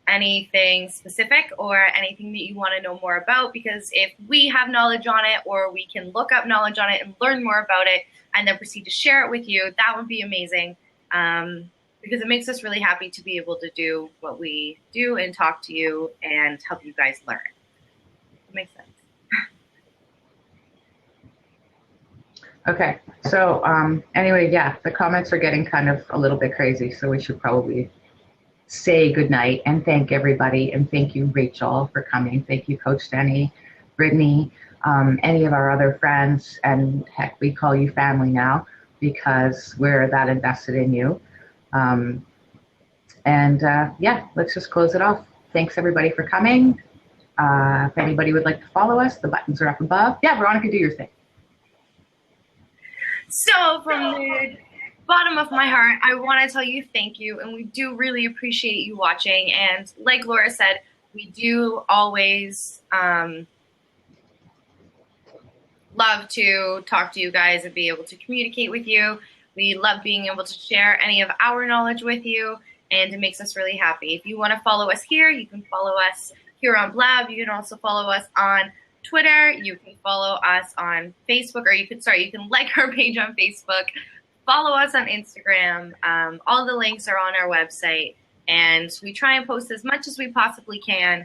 anything specific or anything that you want to know more about, because if we have knowledge on it, or we can look up knowledge on it and learn more about it and then proceed to share it with you, that would be amazing, because it makes us really happy to be able to do what we do and talk to you and help you guys learn. It makes sense. Okay, so anyway, yeah, the comments are getting kind of a little bit crazy, so we should probably say goodnight and thank everybody, and thank you, Rachel, for coming. Thank you, Coach Denny, Brittany, any of our other friends, and heck, we call you family now because we're that invested in you. Yeah, let's just close it off. Thanks everybody for coming. If anybody would like to follow us, the buttons are up above. Yeah, Veronica, do your thing. So from the bottom of my heart, I want to tell you thank you, and we do really appreciate you watching. And like Laura said, we do always love to talk to you guys and be able to communicate with you. We love being able to share any of our knowledge with you, and it makes us really happy. If you want to follow us here, you can follow us here on Blab. You can also follow us on Twitter. You can follow us on Facebook, or you can like our page on Facebook. Follow us on Instagram. All the links are on our website, and we try and post as much as we possibly can.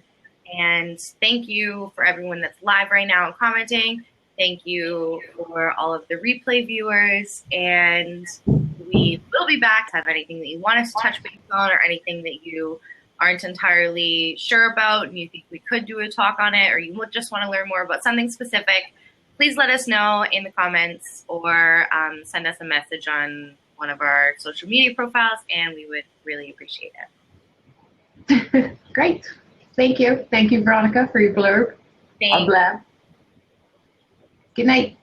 And thank you for everyone that's live right now and commenting. Thank you for all of the replay viewers, and we will be back. Have anything that you want us to touch base on, or anything that you aren't entirely sure about and you think we could do a talk on it, or you just want to learn more about something specific, please let us know in the comments, or send us a message on one of our social media profiles, and we would really appreciate it. Great. Thank you. Thank you, Veronica, for your blurb. Thanks. Blab. Good night.